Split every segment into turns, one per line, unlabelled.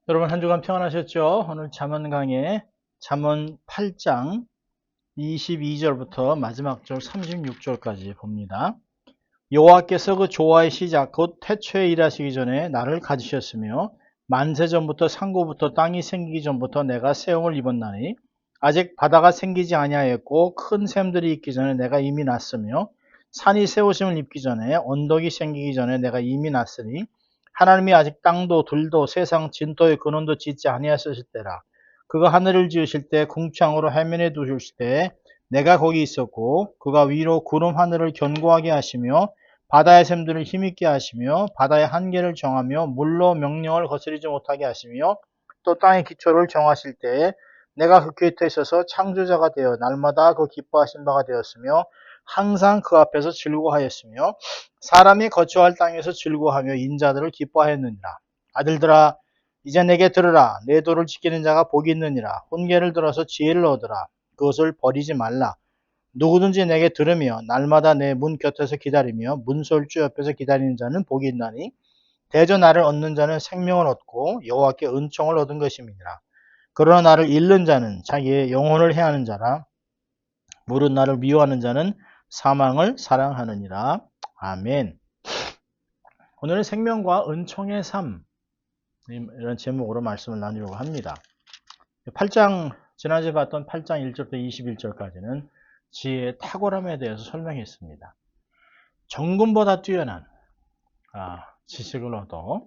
여러분 한 주간 평안하셨죠? 오늘 잠언 강의 잠언 8장 22절부터 마지막 절 36절까지 봅니다. 여호와께서 그 조화의 시작 곧 태초에 일하시기 전에 나를 가지셨으며 만세 전부터 상고부터 땅이 생기기 전부터 내가 세움을 입었나니 아직 바다가 생기지 아니하였고 큰 샘들이 있기 전에 내가 이미 났으며 산이 세우심을 입기 전에 언덕이 생기기 전에 내가 이미 났으니 하나님이 아직 땅도 들도 세상 진토의 근원도 짓지 아니하셨을 때라. 그가 하늘을 지으실 때 궁창으로 해면에 두실 때 내가 거기 있었고 그가 위로 구름 하늘을 견고하게 하시며 바다의 샘들을 힘있게 하시며 바다의 한계를 정하며 물로 명령을 거스르지 못하게 하시며 또 땅의 기초를 정하실 때에 내가 그 곁에 있어서 창조자가 되어 날마다 그 기뻐하신 바가 되었으며 항상 그 앞에서 즐거워하였으며 사람이 거처할 땅에서 즐거워하며 인자들을 기뻐하였느니라. 아들들아 이제 내게 들으라. 내 도를 지키는 자가 복이 있느니라. 훈계를 들어서 지혜를 얻으라. 그것을 버리지 말라. 누구든지 내게 들으며 날마다 내 문 곁에서 기다리며 문설주 옆에서 기다리는 자는 복이 있나니 대저 나를 얻는 자는 생명을 얻고 여호와께 은총을 얻은 것임이니라. 그러나 나를 잃는 자는 자기의 영혼을 해하는 자라. 무릇 나를 미워하는 자는 사망을 사랑하느니라. 아멘. 오늘은 생명과 은총의 삶 이런 제목으로 말씀을 나누려고 합니다. 8장 지난주에 봤던 8장 1절부터 21절까지는 지혜의 탁월함에 대해서 설명했습니다. 정금보다 뛰어난 지식을 얻어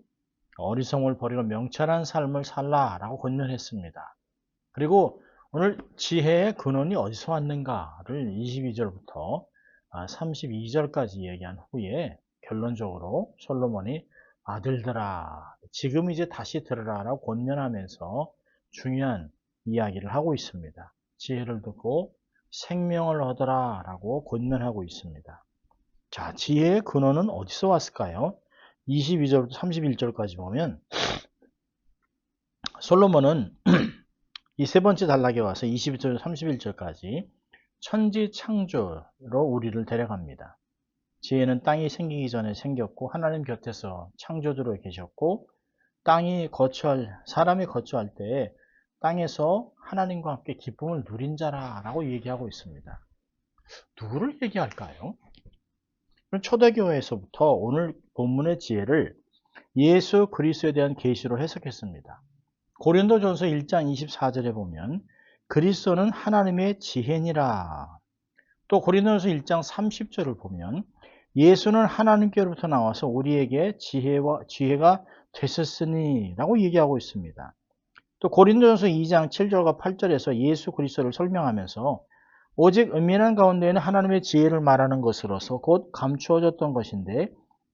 어리석음을 버리고 명철한 삶을 살라라고 권면했습니다. 그리고 오늘 지혜의 근원이 어디서 왔는가를 22절부터 32절까지 얘기한 후에 결론적으로 솔로몬이 아들들아 지금 이제 다시 들으라 라고 권면하면서 중요한 이야기를 하고 있습니다. 지혜를 듣고 생명을 얻어라 라고 권면하고 있습니다. 자, 지혜의 근원은 어디서 왔을까요? 22절부터 31절까지 보면 솔로몬은 이 세 번째 단락에 와서 22절 31절까지 천지 창조로 우리를 데려갑니다. 지혜는 땅이 생기기 전에 생겼고 하나님 곁에서 창조주로 계셨고 사람이 거처할 때 땅에서 하나님과 함께 기쁨을 누린 자라고 얘기하고 있습니다. 누구를 얘기할까요? 초대교회에서부터 오늘 본문의 지혜를 예수 그리스도에 대한 계시로 해석했습니다. 고린도전서 1장 24절에 보면 그리스도는 하나님의 지혜니라. 또 고린도전서 1장 30절을 보면 예수는 하나님께로부터 나와서 우리에게 지혜가 되셨으니 라고 얘기하고 있습니다. 또 고린도전서 2장 7절과 8절에서 예수 그리스도를 설명하면서 오직 은밀한 가운데에는 하나님의 지혜를 말하는 것으로서 곧 감추어졌던 것인데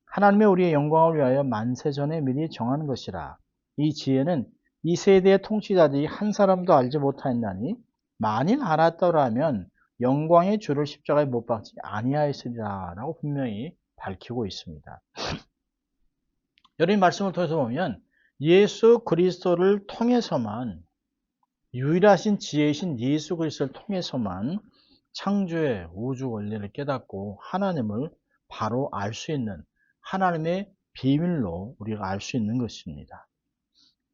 하나님의 우리의 영광을 위하여 만세전에 미리 정한 것이라. 이 지혜는 이 세대의 통치자들이 한 사람도 알지 못하였나니 만일 알았더라면 영광의 주를 십자가에 못 박지 아니하였으리라 라고 분명히 밝히고 있습니다. 여러분 말씀을 통해서 보면 예수 그리스도를 통해서만 유일하신 지혜이신 예수 그리스도를 통해서만 창조의 우주 원리를 깨닫고 하나님을 바로 알 수 있는 하나님의 비밀로 우리가 알 수 있는 것입니다.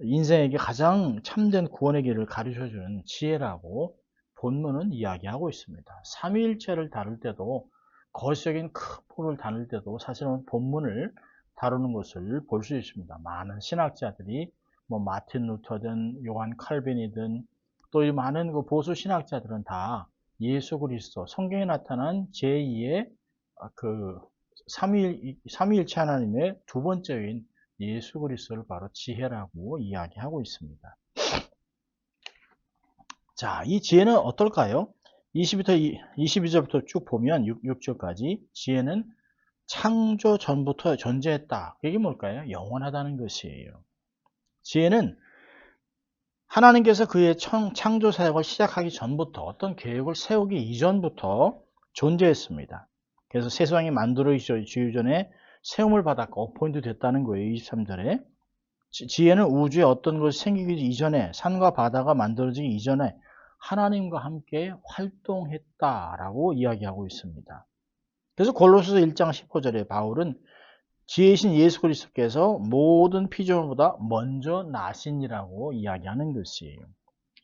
인생에게 가장 참된 구원의 길을 가르쳐주는 지혜라고 본문은 이야기하고 있습니다. 삼위일체를 다룰 때도 거시적인 큰 법을 다룰 때도 사실은 본문을 다루는 것을 볼 수 있습니다. 많은 신학자들이 마틴 루터든 요한 칼빈이든 또 이 많은 그 보수 신학자들은 다 예수 그리스도 성경에 나타난 제2의 그 삼위일체 하나님의 두 번째인 예수 그리스도를 바로 지혜라고 이야기하고 있습니다. 자, 이 지혜는 어떨까요? 22절부터 쭉 보면 6절까지 지혜는 창조 전부터 존재했다. 이게 뭘까요? 영원하다는 것이에요. 지혜는 하나님께서 그의 창조 사역을 시작하기 전부터 어떤 계획을 세우기 이전부터 존재했습니다. 그래서 세상이 만들어지기 전에 세움을 받았고 어포인트 됐다는 거예요. 23절에. 지혜는 우주에 어떤 것이 생기기 이전에 산과 바다가 만들어지기 이전에 하나님과 함께 활동했다라고 이야기하고 있습니다. 그래서 골로새서 1장 19절에 바울은 지혜이신 예수 그리스도께서 모든 피조물보다 먼저 나신이라고 이야기하는 것이에요.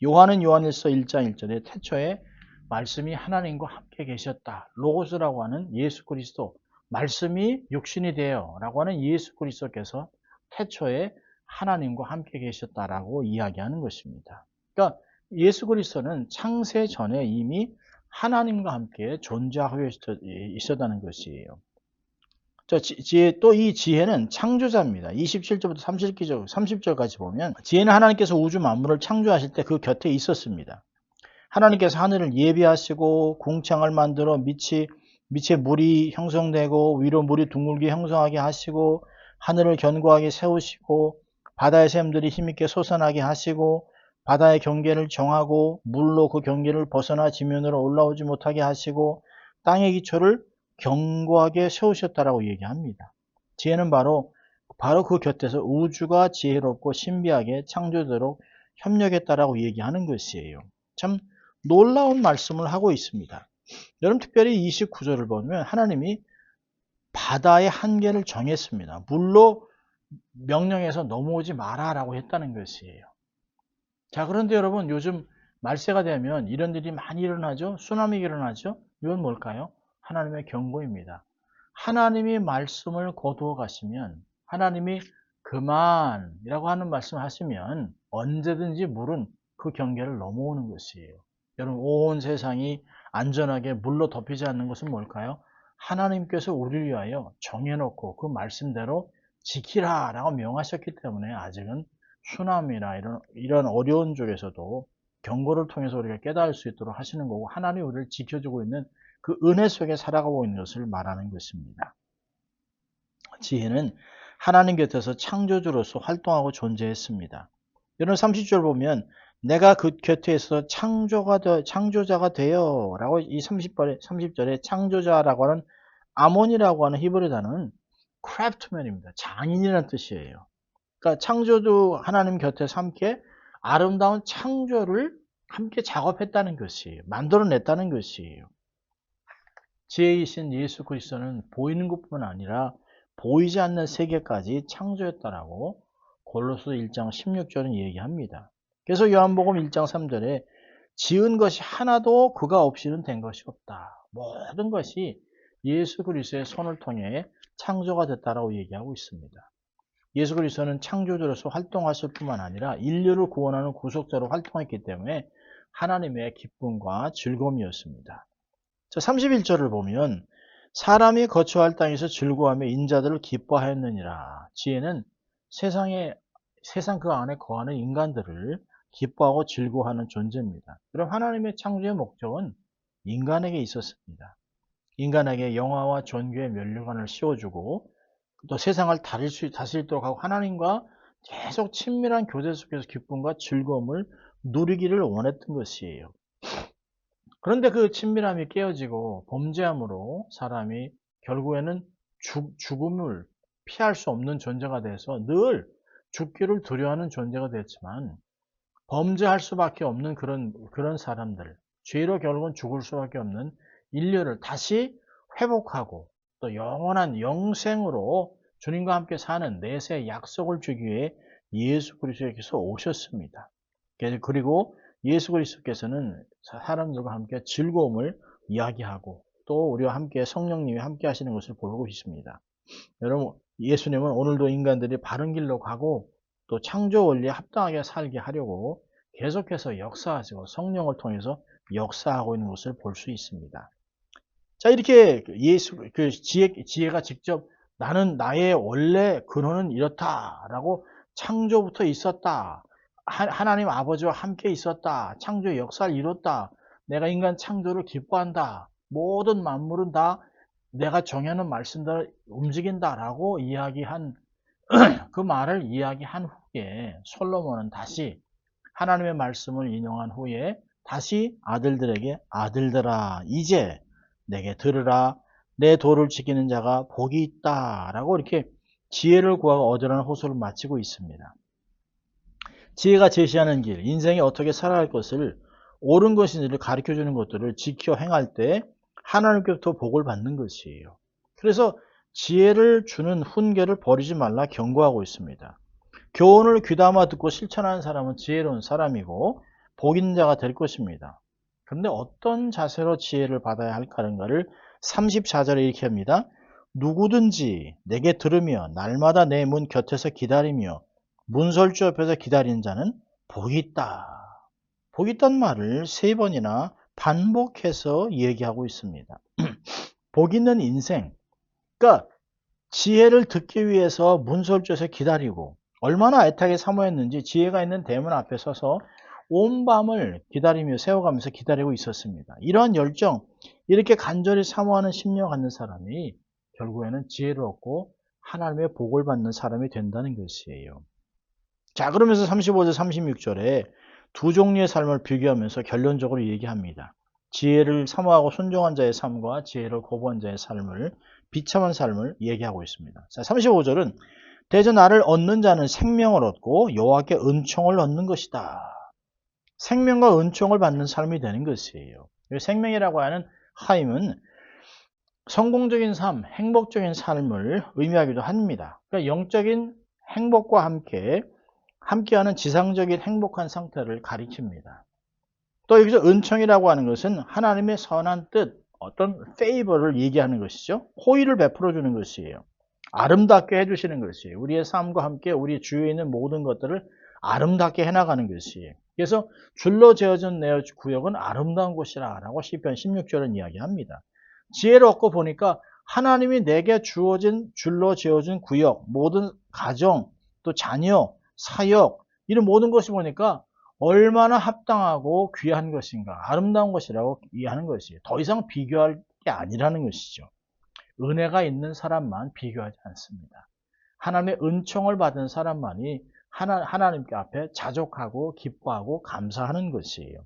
요한은 요한일서 1장 1절에 태초에 말씀이 하나님과 함께 계셨다. 로고스라고 하는 예수 그리스도, 말씀이 육신이 되어 라고 하는 예수 그리스도께서 태초에 하나님과 함께 계셨다라고 이야기하는 것입니다. 그러니까 예수 그리스도는 창세 전에 이미 하나님과 함께 존재하고 있었다는 것이에요. 또 이 지혜는 창조자입니다. 27절부터 30절까지 보면 지혜는 하나님께서 우주 만물을 창조하실 때 그 곁에 있었습니다. 하나님께서 하늘을 예비하시고 궁창을 만들어 밑에 물이 형성되고 위로 물이 둥글게 형성하게 하시고 하늘을 견고하게 세우시고 바다의 샘들이 힘있게 솟아나게 하시고 바다의 경계를 정하고 물로 그 경계를 벗어나 지면으로 올라오지 못하게 하시고 땅의 기초를 견고하게 세우셨다라고 얘기합니다. 지혜는 바로 그 곁에서 우주가 지혜롭고 신비하게 창조되도록 협력했다라고 얘기하는 것이에요. 참 놀라운 말씀을 하고 있습니다. 여러분 특별히 29절을 보면 하나님이 바다의 한계를 정했습니다. 물로 명령해서 넘어오지 마라 라고 했다는 것이에요. 자, 그런데 여러분 요즘 말세가 되면 이런 일이 많이 일어나죠. 쓰나미가 일어나죠. 이건 뭘까요? 하나님의 경고입니다. 하나님이 말씀을 거두어 가시면, 하나님이 그만이라고 하는 말씀을 하시면 언제든지 물은 그 경계를 넘어오는 것이에요. 여러분 온 세상이 안전하게 물로 덮이지 않는 것은 뭘까요? 하나님께서 우리를 위하여 정해놓고 그 말씀대로 지키라 라고 명하셨기 때문에 아직은 쓰나미나 이런 어려운 쪽에서도 경고를 통해서 우리가 깨달을 수 있도록 하시는 거고, 하나님이 우리를 지켜주고 있는 그 은혜 속에 살아가고 있는 것을 말하는 것입니다. 지혜는 하나님 곁에서 창조주로서 활동하고 존재했습니다. 여러분 30절 보면 내가 그 곁에 있어 창조자가 되어 라고 이 30절에 창조자라고 하는 아몬이라고 하는 히브리 단어는 크래프트맨입니다. 장인이라는 뜻이에요. 그러니까 창조주 하나님 곁에서 함께 아름다운 창조를 함께 작업했다는 것이에요. 만들어냈다는 것이에요. 지혜이신 예수 그리스도는 보이는 것뿐 아니라 보이지 않는 세계까지 창조했다라고 골로새 1장 16절은 얘기합니다. 그래서 요한복음 1장 3절에 지은 것이 하나도 그가 없이는 된 것이 없다. 모든 것이 예수 그리스도의 손을 통해 창조가 됐다라고 얘기하고 있습니다. 예수 그리스도는 창조주로서 활동하실 뿐만 아니라 인류를 구원하는 구속자로 활동했기 때문에 하나님의 기쁨과 즐거움이었습니다. 자, 31절을 보면 사람이 거처할 땅에서 즐거워하며 인자들을 기뻐하였느니라. 지혜는 세상 그 안에 거하는 인간들을 기뻐하고 즐거워하는 존재입니다. 그럼 하나님의 창조의 목적은 인간에게 있었습니다. 인간에게 영화와 존귀의 면류관을 씌워주고 또 세상을 다스리도록 하고 하나님과 계속 친밀한 교제 속에서 기쁨과 즐거움을 누리기를 원했던 것이에요. 그런데 그 친밀함이 깨어지고 범죄함으로 사람이 결국에는 죽음을 피할 수 없는 존재가 돼서 늘 죽기를 두려워하는 존재가 됐지만 범죄할 수밖에 없는 그런 사람들, 죄로 결국은 죽을 수밖에 없는 인류를 다시 회복하고 또 영원한 영생으로 주님과 함께 사는 내세의 약속을 주기 위해 예수 그리스도께서 오셨습니다. 그리고 예수 그리스도께서는 사람들과 함께 즐거움을 이야기하고 또 우리와 함께 성령님이 함께 하시는 것을 보고 있습니다. 여러분, 예수님은 오늘도 인간들이 바른 길로 가고 또 창조 원리에 합당하게 살게 하려고 계속해서 역사하시고 성령을 통해서 역사하고 있는 것을 볼 수 있습니다. 자, 이렇게 지혜가 직접 나는 나의 원래 근원은 이렇다라고 창조부터 있었다. 하나님 아버지와 함께 있었다. 창조의 역사를 이뤘다. 내가 인간 창조를 기뻐한다. 모든 만물은 다 내가 정해놓은 말씀대로 움직인다라고 이야기한 그 말을 이야기한 후에 솔로몬은 다시 하나님의 말씀을 인용한 후에 다시 아들들에게 아들들아 이제 내게 들으라 내 도를 지키는 자가 복이 있다 라고 이렇게 지혜를 구하고 어절하는 호소를 마치고 있습니다. 지혜가 제시하는 길, 인생이 어떻게 살아갈 것을 옳은 것인지를 가르쳐주는 것들을 지켜 행할 때 하나님께부터 복을 받는 것이에요. 그래서 지혜를 주는 훈계를 버리지 말라 경고하고 있습니다. 교훈을 귀담아 듣고 실천하는 사람은 지혜로운 사람이고 복 있는 자가 될 것입니다. 그런데 어떤 자세로 지혜를 받아야 할까를 34절에 이렇게 합니다. 누구든지 내게 들으며 날마다 내 문 곁에서 기다리며 문설주 옆에서 기다리는 자는 복이 있다. 복이 있다는 말을 3번이나 반복해서 얘기하고 있습니다. 복 있는 인생, 그러니까 지혜를 듣기 위해서 문설주에서 기다리고 얼마나 애타게 사모했는지 지혜가 있는 대문 앞에 서서 온 밤을 기다리며 세워가면서 기다리고 있었습니다. 이러한 열정, 이렇게 간절히 사모하는 심령 갖는 사람이 결국에는 지혜를 얻고 하나님의 복을 받는 사람이 된다는 것이에요. 자, 그러면서 35절 36절에 두 종류의 삶을 비교하면서 결론적으로 얘기합니다. 지혜를 사모하고 순종한 자의 삶과 지혜를 거부한 자의 삶을, 비참한 삶을 얘기하고 있습니다. 자, 35절은 대저 나를 얻는 자는 생명을 얻고 여호와께 은총을 얻는 것이다. 생명과 은총을 받는 삶이 되는 것이에요. 생명이라고 하는 하임은 성공적인 삶, 행복적인 삶을 의미하기도 합니다. 그러니까 영적인 행복과 함께하는 지상적인 행복한 상태를 가리킵니다. 또 여기서 은총이라고 하는 것은 하나님의 선한 뜻, 어떤 페이버를 얘기하는 것이죠. 호의를 베풀어 주는 것이에요. 아름답게 해주시는 것이에요. 우리의 삶과 함께 우리 주위에 있는 모든 것들을 아름답게 해나가는 것이에요. 그래서 줄로 지어진 내 구역은 아름다운 곳이라 라고 시편 16절은 이야기합니다. 지혜를 얻고 보니까 하나님이 내게 주어진 줄로 지어진 구역, 모든 가정, 또 자녀, 사역, 이런 모든 것을 보니까 얼마나 합당하고 귀한 것인가, 아름다운 것이라고 이해하는 것이에요. 더 이상 비교할 게 아니라는 것이죠. 은혜가 있는 사람만 비교하지 않습니다. 하나님의 은총을 받은 사람만이 하나님께 앞에 자족하고 기뻐하고 감사하는 것이에요.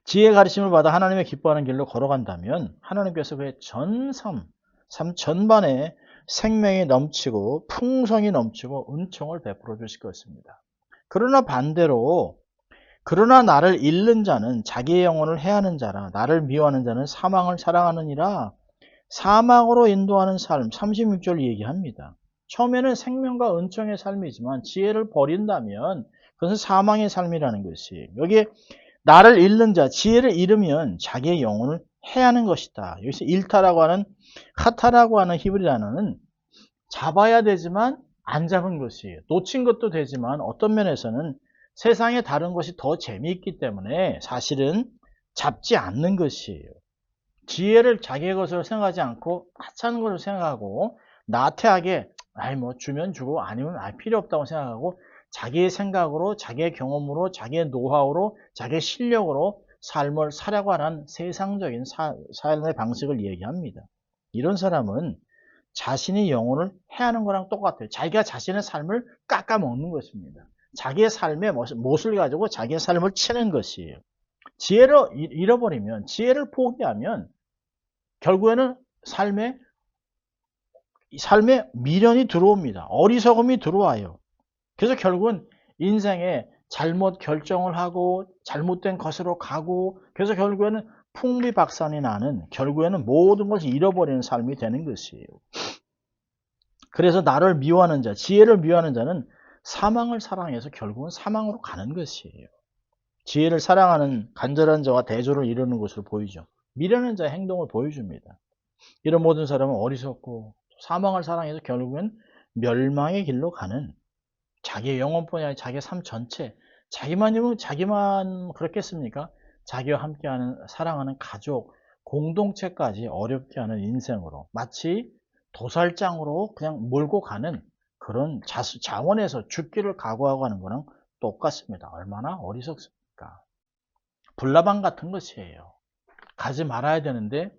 지혜 가르침을 받아 하나님의 기뻐하는 길로 걸어간다면 하나님께서 그의 삶 전반에 생명이 넘치고 풍성이 넘치고 은총을 베풀어 주실 것입니다. 그러나 반대로 나를 잃는 자는 자기의 영혼을 해하는 자라 나를 미워하는 자는 사망을 사랑하느니라. 사망으로 인도하는 삶 36절 얘기합니다. 처음에는 생명과 은총의 삶이지만 지혜를 버린다면 그것은 사망의 삶이라는 것이에요. 여기에 나를 잃는 자, 지혜를 잃으면 자기의 영혼을 해하는 것이다. 여기서 일타라고 하는 카타라고 하는 히브리 단어는 잡아야 되지만 안 잡은 것이에요. 놓친 것도 되지만 어떤 면에서는 세상에 다른 것이 더 재미있기 때문에 사실은 잡지 않는 것이에요. 지혜를 자기의 것으로 생각하지 않고 하찮은 것으로 생각하고 나태하게 뭐 주면 주고 아니면 필요 없다고 생각하고 자기의 생각으로 자기의 경험으로 자기의 노하우로 자기의 실력으로 삶을 살아고 하는 세상적인 삶의 방식을 얘기합니다. 이런 사람은 자신의 영혼을 해하는 거랑 똑같아요. 자기가 자신의 삶을 깎아먹는 것입니다. 자기의 삶의 못을 가지고 자기의 삶을 치는 것이에요. 지혜를 잃어버리면, 지혜를 포기하면 결국에는 삶에 미련이 들어옵니다. 어리석음이 들어와요. 그래서 결국은 인생에 잘못 결정을 하고 잘못된 것으로 가고 그래서 결국에는 풍비박산이 나는 결국에는 모든 것을 잃어버리는 삶이 되는 것이에요. 그래서 나를 미워하는 자, 지혜를 미워하는 자는 사망을 사랑해서 결국은 사망으로 가는 것이에요. 지혜를 사랑하는 간절한 자와 대조를 이루는 것으로 보이죠. 미련한 자의 행동을 보여줍니다. 이런 모든 사람은 어리석고 사망을 사랑해서 결국은 멸망의 길로 가는 자기의 영혼뿐이 아니라 자기의 삶 전체, 자기만 그렇겠습니까? 자기와 함께하는 사랑하는 가족, 공동체까지 어렵게 하는 인생으로 마치 도살장으로 그냥 몰고 가는 그런 자원에서 죽기를 각오하고 하는 거랑 똑같습니다. 얼마나 어리석습니까? 불나방 같은 것이에요. 가지 말아야 되는데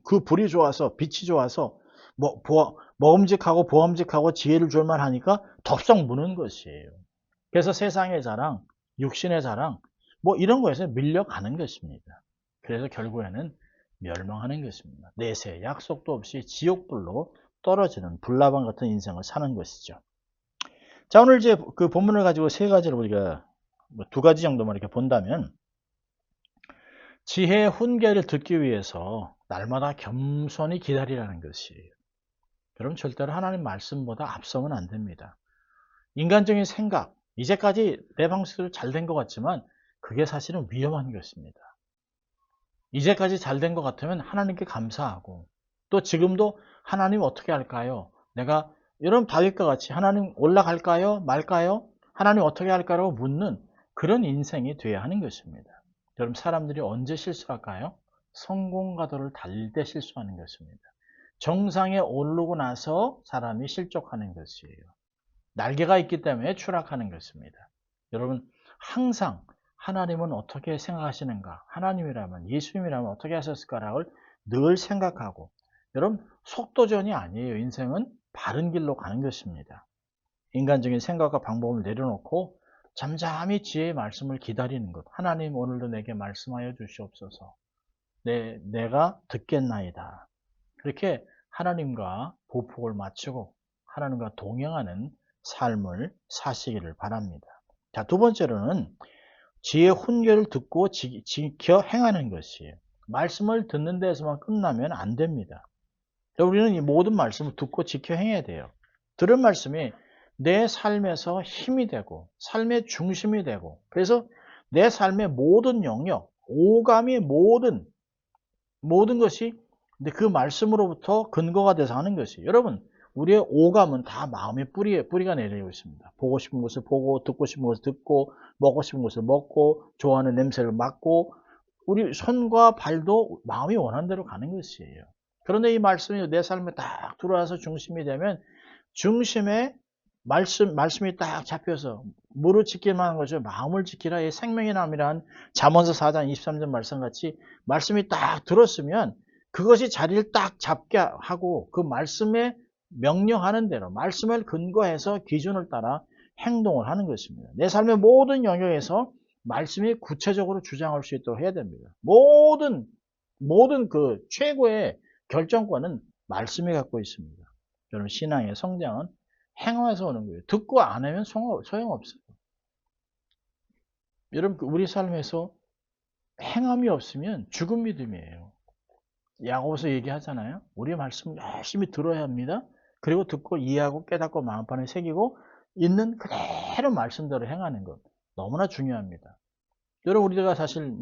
그 불이 좋아서 빛이 좋아서 먹음직하고 보험직하고 지혜를 줄만 하니까 덥석 무는 것이에요. 그래서 세상의 자랑, 육신의 자랑 이런 거에서 밀려가는 것입니다. 그래서 결국에는 멸망하는 것입니다. 내세 약속도 없이 지옥불로 떨어지는 불나방 같은 인생을 사는 것이죠. 자, 오늘 이제 그 본문을 가지고 세 가지를 우리가 두 가지 정도만 이렇게 본다면 지혜의 훈계를 듣기 위해서 날마다 겸손히 기다리라는 것이에요. 그럼 절대로 하나님 말씀보다 앞서면 안 됩니다. 인간적인 생각, 이제까지 내 방식대로 잘 된 것 같지만 그게 사실은 위험한 것입니다. 이제까지 잘 된 것 같으면 하나님께 감사하고, 또 지금도 하나님 어떻게 할까요? 내가 이런 다윗과 같이 하나님 올라갈까요? 말까요? 하나님 어떻게 할까요? 묻는 그런 인생이 돼야 하는 것입니다. 여러분, 사람들이 언제 실수할까요? 성공가도를 달릴 때 실수하는 것입니다. 정상에 오르고 나서 사람이 실족하는 것이에요. 날개가 있기 때문에 추락하는 것입니다. 여러분, 항상 하나님은 어떻게 생각하시는가? 하나님이라면, 예수님이라면 어떻게 하셨을까를 늘 생각하고, 여러분, 속도전이 아니에요. 인생은 바른 길로 가는 것입니다. 인간적인 생각과 방법을 내려놓고 잠잠히 지혜의 말씀을 기다리는 것. 하나님, 오늘도 내게 말씀하여 주시옵소서. 내가 듣겠나이다. 그렇게 하나님과 보폭을 맞추고 하나님과 동행하는 삶을 사시기를 바랍니다. 자, 두 번째로는 지혜의 훈계를 듣고 지켜 행하는 것이에요. 말씀을 듣는 데서만 끝나면 안 됩니다. 우리는 이 모든 말씀을 듣고 지켜 행해야 돼요. 들은 말씀이 내 삶에서 힘이 되고 삶의 중심이 되고, 그래서 내 삶의 모든 영역, 오감의 모든 것이 근데 그 말씀으로부터 근거가 돼서 하는 것이에요. 여러분, 우리의 오감은 다 마음의 뿌리가 내리고 있습니다. 보고 싶은 것을 보고, 듣고 싶은 것을 듣고, 먹고 싶은 것을 먹고, 좋아하는 냄새를 맡고, 우리 손과 발도 마음이 원하는 대로 가는 것이에요. 그런데 이 말씀이 내 삶에 딱 들어와서 중심이 되면, 중심에 말씀이 딱 잡혀서 무릇 지킬만 한 거죠. 마음을 지키라. 이 생명의 나무라는 잠언서 4장 23절 말씀같이 말씀이 딱 들었으면 그것이 자리를 딱 잡게 하고 그 말씀에 명령하는 대로 말씀을 근거해서 기준을 따라 행동을 하는 것입니다. 내 삶의 모든 영역에서 말씀이 구체적으로 주장할 수 있도록 해야 됩니다. 모든 그 최고의 결정권은 말씀이 갖고 있습니다. 여러분, 신앙의 성장은 행함에서 오는 거예요. 듣고 안 하면 소용없어요. 여러분, 우리 삶에서 행함이 없으면 죽은 믿음이에요. 야고보서 얘기하잖아요. 우리의 말씀을 열심히 들어야 합니다. 그리고 듣고 이해하고 깨닫고 마음판에 새기고 있는 그대로 말씀대로 행하는 것 너무나 중요합니다. 여러분, 우리가 사실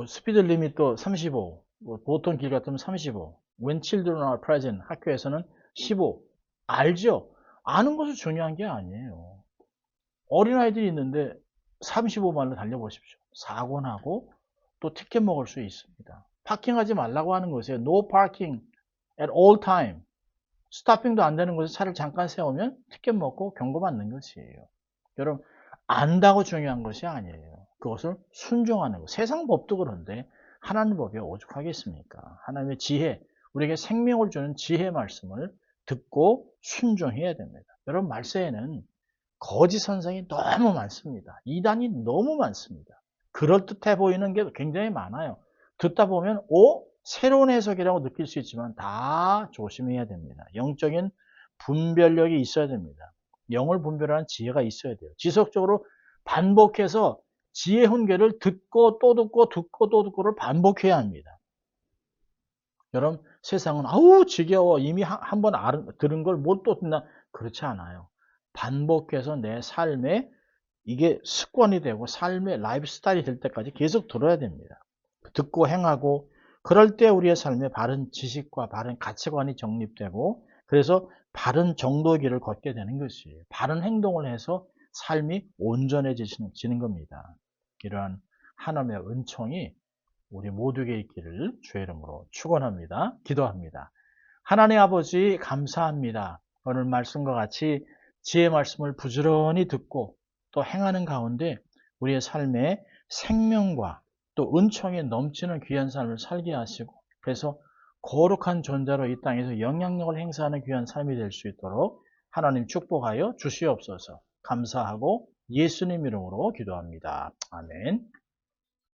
스피드 리밋도 35, 보통 길 같으면 35, when children are present, 학교에서는 15. 알죠? 아는 것이 중요한 게 아니에요. 어린아이들이 있는데 35마일로 달려보십시오. 사고 나고 또 티켓 먹을 수 있습니다. 파킹하지 말라고 하는 것이에요. No parking at all time. 스타핑도 안 되는 곳에 차를 잠깐 세우면 티켓 먹고 경고받는 것이에요. 여러분, 안다고 중요한 것이 아니에요. 그것을 순종하는 것. 세상 법도 그런데 하나님 법이 오죽하겠습니까? 하나님의 지혜, 우리에게 생명을 주는 지혜의 말씀을 듣고 순종해야 됩니다. 여러분, 말세에는 거짓 선생이 너무 많습니다. 이단이 너무 많습니다. 그럴듯해 보이는 게 굉장히 많아요. 듣다 보면 새로운 해석이라고 느낄 수 있지만 다 조심해야 됩니다. 영적인 분별력이 있어야 됩니다. 영을 분별하는 지혜가 있어야 돼요. 지속적으로 반복해서 지혜 훈계를 듣고 또 듣고 듣고 또 듣고를 반복해야 합니다. 여러분, 세상은 지겨워. 이미 한 번 들은 걸 못 또 듣나? 그렇지 않아요. 반복해서 내 삶에 이게 습관이 되고 삶의 라이프 스타일이 될 때까지 계속 들어야 됩니다. 듣고 행하고 그럴 때 우리의 삶에 바른 지식과 바른 가치관이 정립되고 그래서 바른 정도의 길을 걷게 되는 것이에요. 바른 행동을 해서 삶이 온전해지는 겁니다. 이러한 하나님의 은총이 우리 모두에게 있기를 주의 이름으로 축원합니다. 기도합니다. 하나님 아버지, 감사합니다. 오늘 말씀과 같이 지혜의 말씀을 부지런히 듣고 또 행하는 가운데 우리의 삶에 생명과 또 은총이 넘치는 귀한 삶을 살게 하시고 그래서 거룩한 존재로 이 땅에서 영향력을 행사하는 귀한 삶이 될 수 있도록 하나님 축복하여 주시옵소서. 감사하고 예수님 이름으로 기도합니다. 아멘.